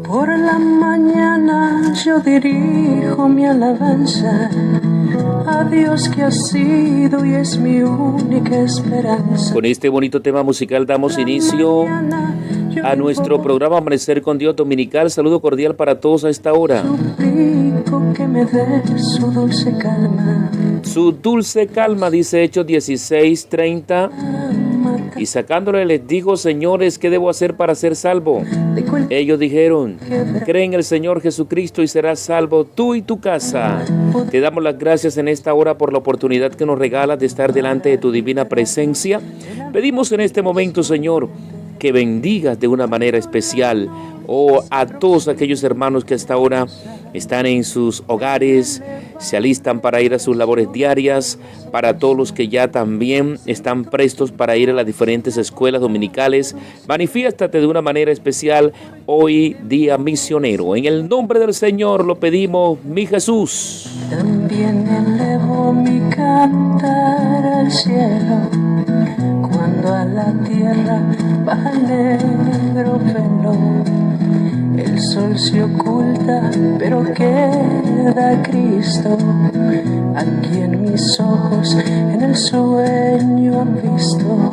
Por la mañana yo dirijo mi alabanza a Dios que ha sido y es mi única esperanza. Con este bonito tema musical damos inicio a nuestro programa Amanecer con Dios Dominical. Saludo cordial para todos a esta hora. Suplico que me dé su dulce calma. Su dulce calma, dice Hechos 16:30. Y sacándole les dijo: señores, ¿qué debo hacer para ser salvo? Ellos dijeron: cree en el Señor Jesucristo y serás salvo tú y tu casa. Te damos las gracias en esta hora por la oportunidad que nos regalas de estar delante de tu divina presencia. Pedimos en este momento, Señor, que bendigas de una manera especial a todos aquellos hermanos que hasta ahora están en sus hogares, se alistan para ir a sus labores diarias, para todos los que ya también están prestos para ir a las diferentes escuelas dominicales. Manifiéstate de una manera especial hoy, día misionero. En el nombre del Señor lo pedimos, mi Jesús. También elevo mi cantar al cielo, cuando a la tierra baja el negro velo. El sol se oculta, pero queda Cristo, a quien mis ojos en el sueño han visto.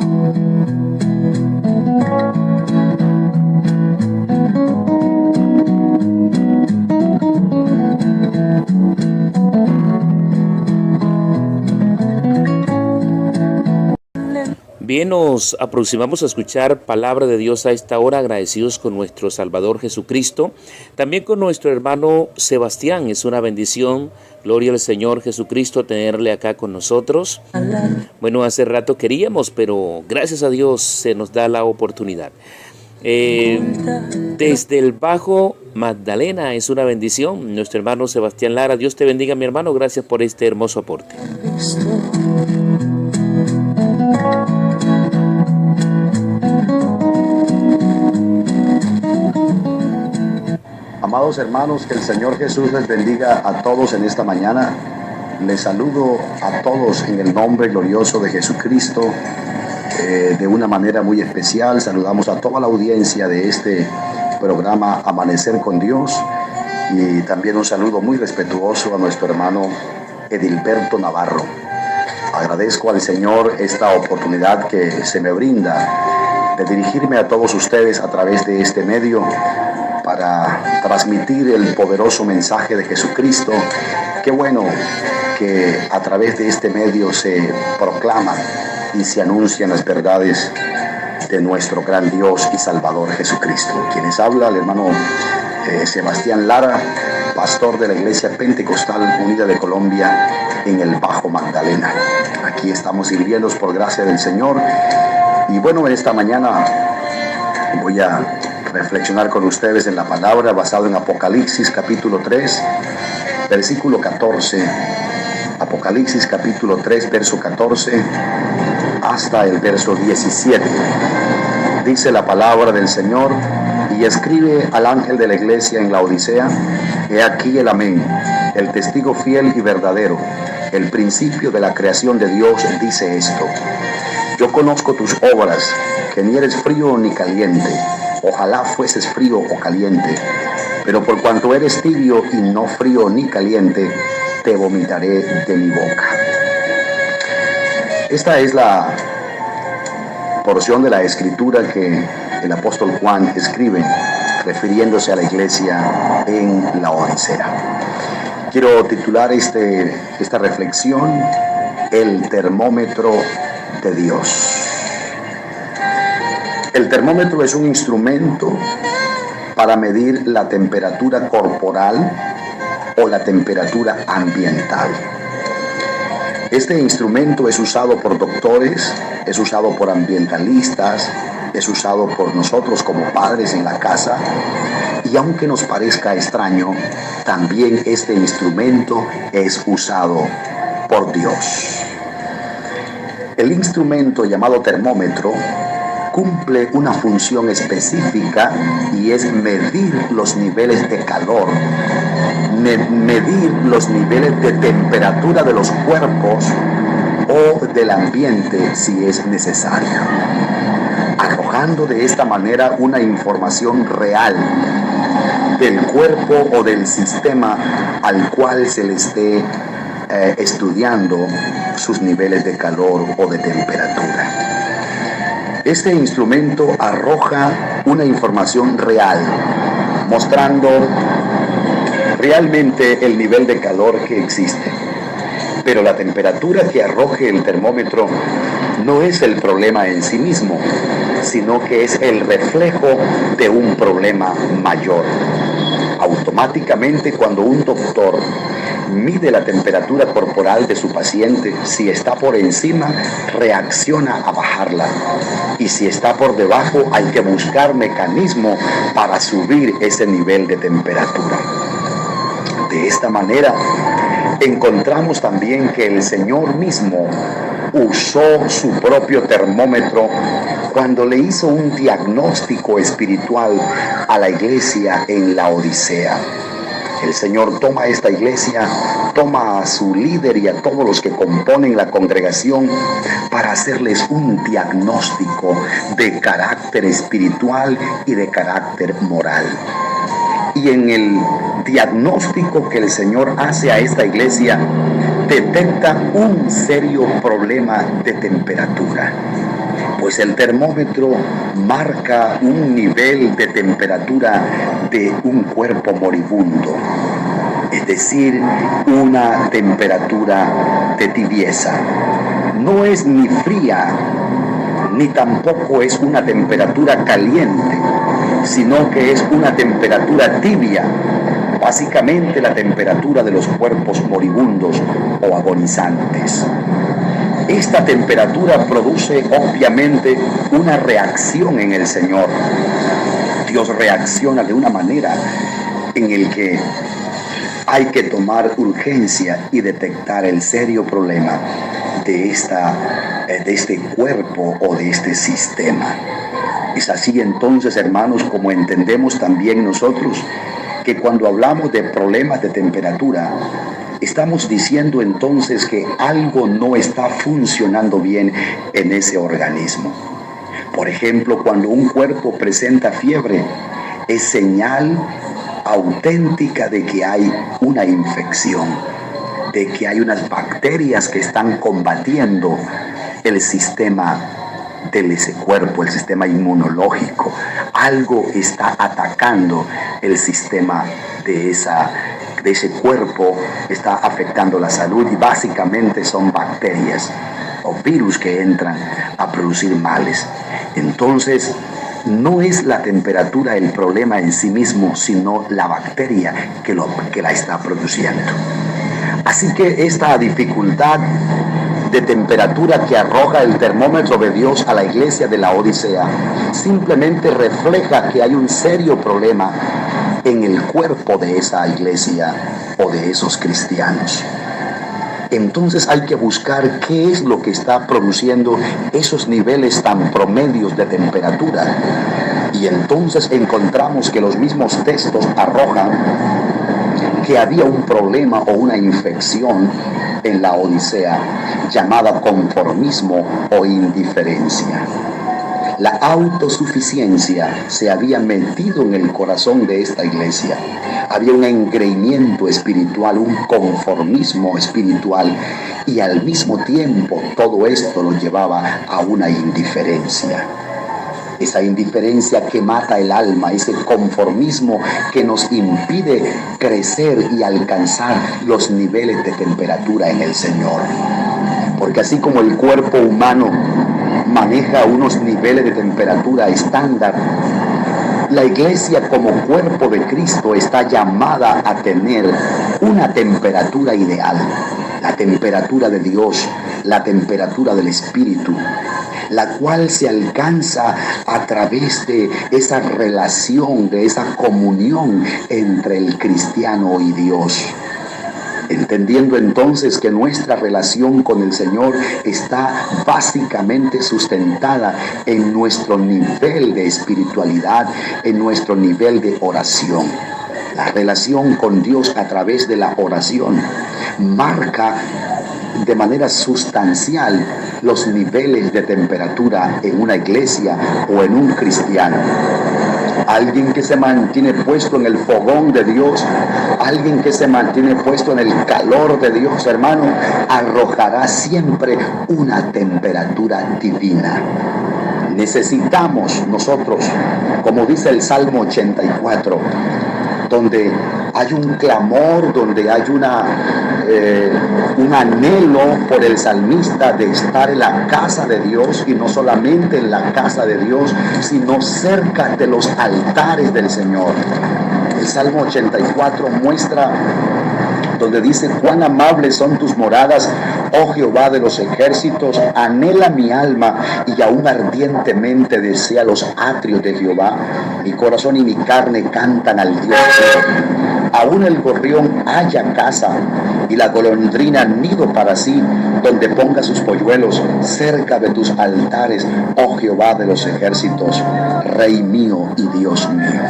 Bien, nos aproximamos a escuchar palabra de Dios a esta hora, agradecidos con nuestro Salvador Jesucristo, también con nuestro hermano Sebastián. Es una bendición, gloria al Señor Jesucristo, tenerle acá con nosotros. Bueno, hace rato queríamos, pero gracias a Dios se nos da la oportunidad. Desde el Bajo Magdalena, es una bendición, nuestro hermano Sebastián Lara. Dios te bendiga, mi hermano, gracias por este hermoso aporte. Amados hermanos, que el Señor Jesús les bendiga a todos en esta mañana. Les saludo a todos en el nombre glorioso de Jesucristo, de una manera muy especial. Saludamos a toda la audiencia de este programa Amanecer con Dios, y también un saludo muy respetuoso a nuestro hermano Edilberto Navarro. Agradezco al Señor esta oportunidad que se me brinda de dirigirme a todos ustedes a través de este medio para transmitir el poderoso mensaje de Jesucristo. Qué bueno que a través de este medio se proclaman y se anuncian las verdades de nuestro gran Dios y Salvador Jesucristo. Quienes habla, el hermano Sebastián Lara, pastor de la Iglesia Pentecostal Unida de Colombia en el Bajo Magdalena. Aquí estamos sirviendo por gracia del Señor. Y bueno, en esta mañana voy a reflexionar con ustedes en la palabra basado en Apocalipsis capítulo 3, versículo 14. Apocalipsis capítulo 3, verso 14 hasta el verso 17. Dice la palabra del Señor: y escribe al ángel de la iglesia en la Odisea: he aquí el amén, el testigo fiel y verdadero, el principio de la creación de Dios, dice esto: yo conozco tus obras, que ni eres frío ni caliente. Ojalá fueses frío o caliente, pero por cuanto eres tibio y no frío ni caliente, te vomitaré de mi boca. Esta es la porción de la escritura que el apóstol Juan escribe, refiriéndose a la iglesia en la Odisea. Quiero titular esta reflexión: el termómetro de Dios. El termómetro es un instrumento para medir la temperatura corporal o la temperatura ambiental. Este instrumento es usado por doctores, es usado por ambientalistas, es usado por nosotros como padres en la casa, y aunque nos parezca extraño, también este instrumento es usado por Dios. El instrumento llamado termómetro cumple una función específica, y es medir los niveles de calor, medir los niveles de temperatura de los cuerpos o del ambiente si es necesario. arrojando de esta manera una información real del cuerpo o del sistema al cual se le esté estudiando sus niveles de calor o de temperatura. Este instrumento arroja una información real, mostrando realmente el nivel de calor que existe. Pero la temperatura que arroje el termómetro no es el problema en sí mismo, sino que es el reflejo de un problema mayor. Automáticamente, cuando un doctor mide la temperatura corporal de su paciente, si está por encima, reacciona a bajarla. Y si está por debajo, hay que buscar mecanismo para subir ese nivel de temperatura. De esta manera, encontramos también que el Señor mismo usó su propio termómetro cuando le hizo un diagnóstico espiritual a la iglesia en la Odisea. El Señor toma a esta iglesia, toma a su líder y a todos los que componen la congregación para hacerles un diagnóstico de carácter espiritual y de carácter moral. Y en el diagnóstico que el Señor hace a esta iglesia, detecta un serio problema de temperatura. Pues el termómetro marca un nivel de temperatura de un cuerpo moribundo, es decir, una temperatura de tibieza. No es ni fría, ni tampoco es una temperatura caliente, sino que es una temperatura tibia, básicamente la temperatura de los cuerpos moribundos o agonizantes. Esta temperatura produce obviamente una reacción en el Señor. Dios reacciona de una manera en el que hay que tomar urgencia y detectar el serio problema de este cuerpo o de este sistema. Es así entonces, hermanos, como entendemos también nosotros que cuando hablamos de problemas de temperatura, estamos diciendo entonces que algo no está funcionando bien en ese organismo. Por ejemplo, cuando un cuerpo presenta fiebre, es señal auténtica de que hay una infección, de que hay unas bacterias que están combatiendo el sistema de ese cuerpo, el sistema inmunológico. Algo está atacando el sistema de ese cuerpo, está afectando la salud y básicamente son bacterias o virus que entran a producir males. Entonces, no es la temperatura el problema en sí mismo, sino la bacteria que la está produciendo. Así que esta dificultad de temperatura que arroja el termómetro de Dios a la iglesia de la Odisea simplemente refleja que hay un serio problema en el cuerpo de esa iglesia o de esos cristianos. Entonces hay que buscar qué es lo que está produciendo esos niveles tan promedios de temperatura. Y entonces encontramos que los mismos textos arrojan que había un problema o una infección en la Odisea llamada conformismo o indiferencia. La autosuficiencia se había metido en el corazón de esta iglesia. Había un engreimiento espiritual, un conformismo espiritual, y al mismo tiempo todo esto lo llevaba a una indiferencia. Esa indiferencia que mata el alma, ese conformismo que nos impide crecer y alcanzar los niveles de temperatura en el Señor. Porque así como el cuerpo humano maneja unos niveles de temperatura estándar, la iglesia como cuerpo de Cristo está llamada a tener una temperatura ideal, la temperatura de Dios, la temperatura del Espíritu, la cual se alcanza a través de esa relación, de esa comunión entre el cristiano y Dios. Entendiendo entonces que nuestra relación con el Señor está básicamente sustentada en nuestro nivel de espiritualidad, en nuestro nivel de oración. La relación con Dios a través de la oración marca de manera sustancial los niveles de temperatura en una iglesia o en un cristiano. Alguien que se mantiene puesto en el fogón de Dios, alguien que se mantiene puesto en el calor de Dios, hermano, arrojará siempre una temperatura divina. Necesitamos nosotros, como dice el Salmo 84, donde hay un clamor, donde hay un anhelo por el salmista de estar en la casa de Dios, y no solamente en la casa de Dios, sino cerca de los altares del Señor. El Salmo 84 muestra donde dice: cuán amables son tus moradas, oh Jehová de los ejércitos, anhela mi alma y aún ardientemente desea los atrios de Jehová. Mi corazón y mi carne cantan al Dios vivo. Aún el gorrión halla casa y la golondrina nido para sí, donde ponga sus polluelos, cerca de tus altares, oh Jehová de los ejércitos, Rey mío y Dios mío.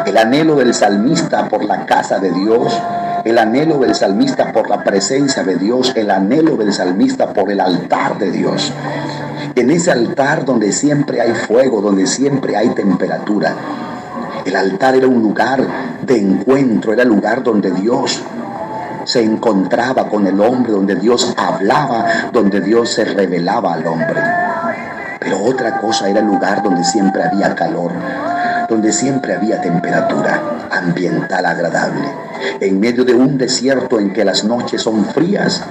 El anhelo del salmista por la casa de Dios, el anhelo del salmista por la presencia de Dios, el anhelo del salmista por el altar de Dios. En ese altar donde siempre hay fuego, donde siempre hay temperatura. El altar era un lugar de encuentro, era el lugar donde Dios se encontraba con el hombre, donde Dios hablaba, donde Dios se revelaba al hombre. Pero otra cosa era el lugar donde siempre había calor, donde siempre había temperatura ambiental agradable. En medio de un desierto en que las noches son frías,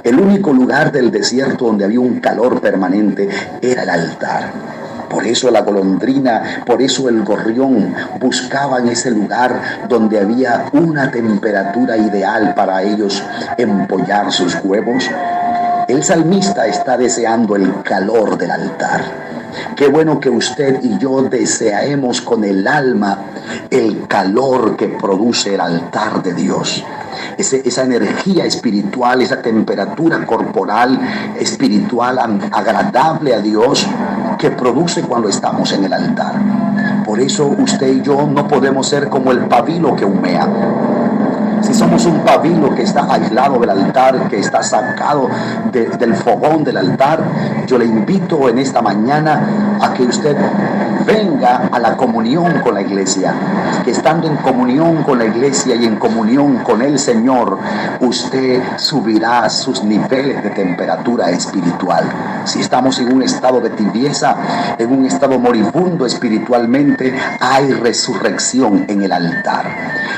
el único lugar del desierto donde había un calor permanente era el altar. Por eso la golondrina, por eso el gorrión buscaban ese lugar donde había una temperatura ideal para ellos empollar sus huevos. El salmista está deseando el calor del altar. Qué bueno que usted y yo deseemos con el alma el calor que produce el altar de Dios. Esa energía espiritual, esa temperatura corporal, espiritual, agradable a Dios, que produce cuando estamos en el altar. Por eso usted y yo no podemos ser como el pabilo que humea. Si somos un pabilo que está aislado del altar, que está sacado del fogón del altar, yo le invito en esta mañana a que usted venga a la comunión con la iglesia, que estando en comunión con la iglesia y en comunión con el Señor, usted subirá sus niveles de temperatura espiritual. Si estamos en un estado de tibieza, en un estado moribundo espiritualmente, hay resurrección en el altar.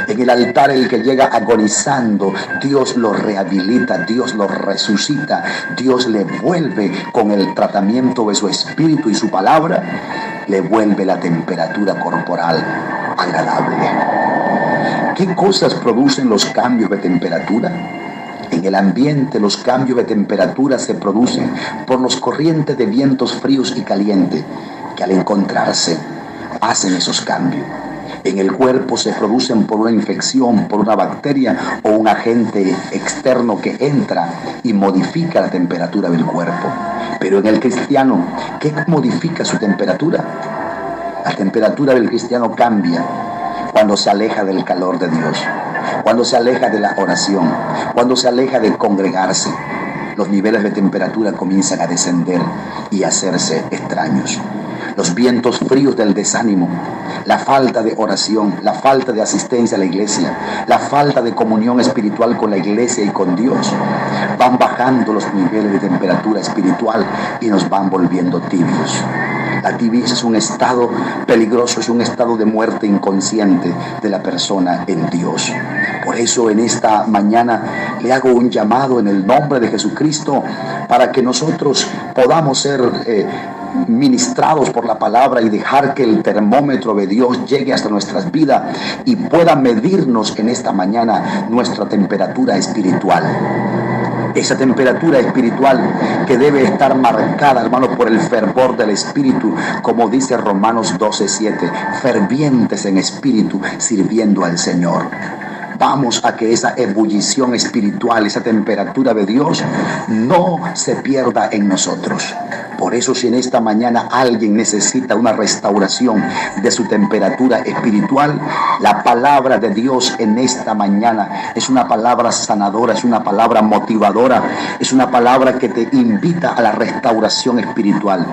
En el altar el que llega agonizando, Dios lo rehabilita, Dios lo resucita, Dios le vuelve con el tratamiento de su espíritu y su palabra, le vuelve la temperatura corporal agradable. ¿Qué cosas producen los cambios de temperatura? En el ambiente los cambios de temperatura se producen por los corrientes de vientos fríos y calientes que al encontrarse hacen esos cambios. En el cuerpo se producen por una infección, por una bacteria o un agente externo que entra y modifica la temperatura del cuerpo. Pero en el cristiano, ¿qué modifica su temperatura? La temperatura del cristiano cambia cuando se aleja del calor de Dios, cuando se aleja de la oración, cuando se aleja de congregarse. Los niveles de temperatura comienzan a descender y a hacerse extraños. Los vientos fríos del desánimo, la falta de oración, la falta de asistencia a la iglesia, la falta de comunión espiritual con la iglesia y con Dios, van bajando los niveles de temperatura espiritual y nos van volviendo tibios. La tibieza es un estado peligroso, es un estado de muerte inconsciente de la persona en Dios. Por eso en esta mañana le hago un llamado en el nombre de Jesucristo para que nosotros podamos ser ministrados por la palabra y dejar que el termómetro de Dios llegue hasta nuestras vidas y pueda medirnos en esta mañana nuestra temperatura espiritual. Esa temperatura espiritual que debe estar marcada, hermanos, por el fervor del Espíritu, como dice Romanos 12:7, fervientes en espíritu, sirviendo al Señor. Vamos a que esa ebullición espiritual, esa temperatura de Dios, no se pierda en nosotros. Por eso, si en esta mañana alguien necesita una restauración de su temperatura espiritual, la palabra de Dios en esta mañana es una palabra sanadora, es una palabra motivadora, es una palabra que te invita a la restauración espiritual,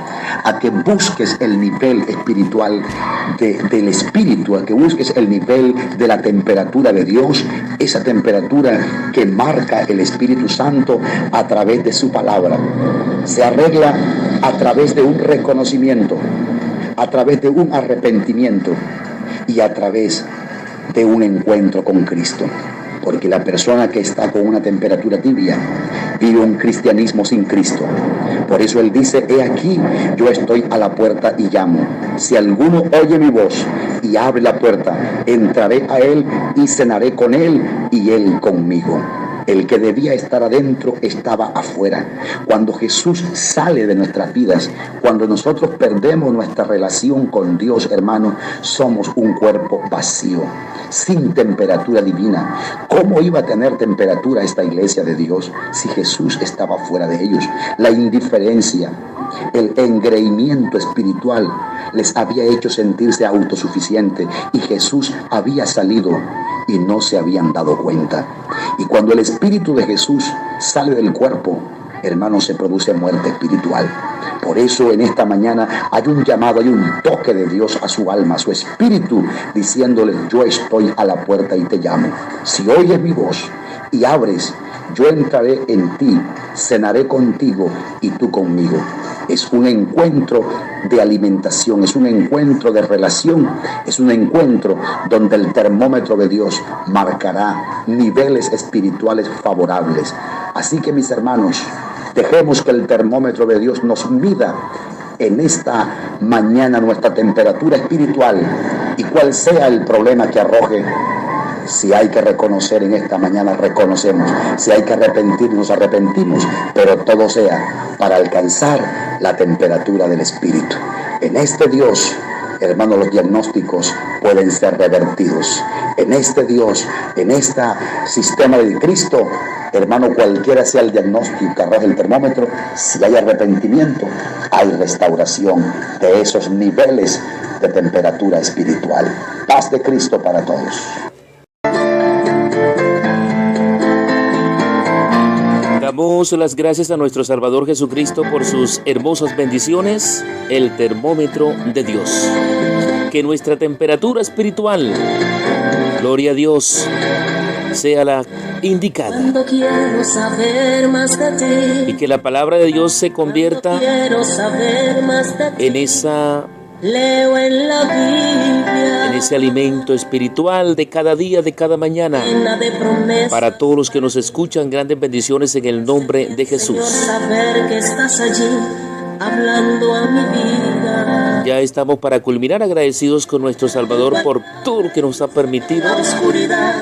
a que busques el nivel espiritual del espíritu, a que busques el nivel de la temperatura de Dios, esa temperatura que marca el Espíritu Santo a través de su palabra. Se arregla a través de un reconocimiento, a través de un arrepentimiento y a través de un encuentro con Cristo. Porque la persona que está con una temperatura tibia vive un cristianismo sin Cristo. Por eso Él dice: he aquí, yo estoy a la puerta y llamo. Si alguno oye mi voz y abre la puerta, entraré a Él y cenaré con Él y Él conmigo. El que debía estar adentro estaba afuera. Cuando Jesús sale de nuestras vidas, cuando nosotros perdemos nuestra relación con Dios, hermano, somos un cuerpo vacío, sin temperatura divina. ¿Cómo iba a tener temperatura esta iglesia de Dios si Jesús estaba fuera de ellos? La indiferencia, el engreimiento espiritual les había hecho sentirse autosuficientes, y Jesús había salido y no se habían dado cuenta. Y cuando el Espíritu de Jesús sale del cuerpo, hermano, se produce muerte espiritual. Por eso en esta mañana hay un llamado, hay un toque de Dios a su alma, a su espíritu, diciéndole: yo estoy a la puerta y te llamo. Si oyes mi voz y abres, yo entraré en ti, cenaré contigo y tú conmigo. Es un encuentro de alimentación, es un encuentro de relación, es un encuentro donde el termómetro de Dios marcará niveles espirituales favorables. Así que, mis hermanos, dejemos que el termómetro de Dios nos mida en esta mañana nuestra temperatura espiritual, y cuál sea el problema que arroje. Si hay que reconocer en esta mañana, reconocemos. Si hay que arrepentir, nos arrepentimos. Pero todo sea para alcanzar la temperatura del Espíritu. En este Dios, hermano, los diagnósticos pueden ser revertidos. En este Dios, en este sistema de Cristo, hermano, cualquiera sea el diagnóstico que arroje el termómetro, si hay arrepentimiento, hay restauración de esos niveles de temperatura espiritual. Paz de Cristo para todos. Damos las gracias a nuestro Salvador Jesucristo por sus hermosas bendiciones, el termómetro de Dios. Que nuestra temperatura espiritual, gloria a Dios, sea la indicada. Cuando quiero saber más de ti, y que la palabra de Dios se convierta quiero saber más de ti, en esa leo en la Biblia, en ese alimento espiritual de cada día, de cada mañana. llena de promesas. Para todos los que nos escuchan, grandes bendiciones en el nombre de Jesús. Saber que estás allí hablando a mi vida. Ya estamos para culminar, agradecidos con nuestro Salvador por todo lo que nos ha permitido.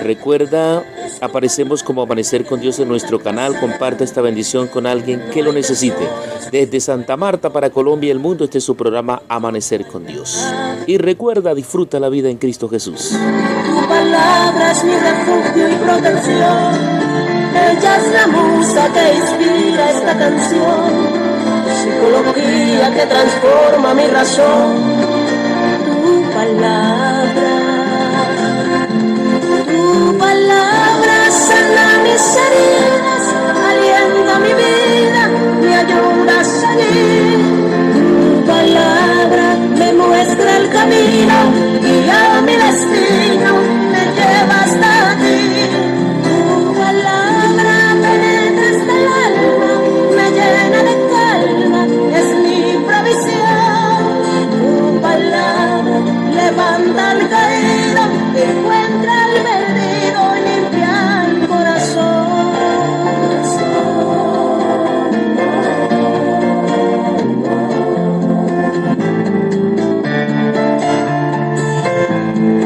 Recuerda, aparecemos como Amanecer con Dios en nuestro canal. Comparte esta bendición con alguien que lo necesite. Desde Santa Marta para Colombia y el mundo, este es su programa Amanecer con Dios. Y recuerda, disfruta la vida en Cristo Jesús. Tu palabra es mi refugio y protección. Ella es la musa que inspira esta canción. Psicología que transforma mi razón. Tu palabra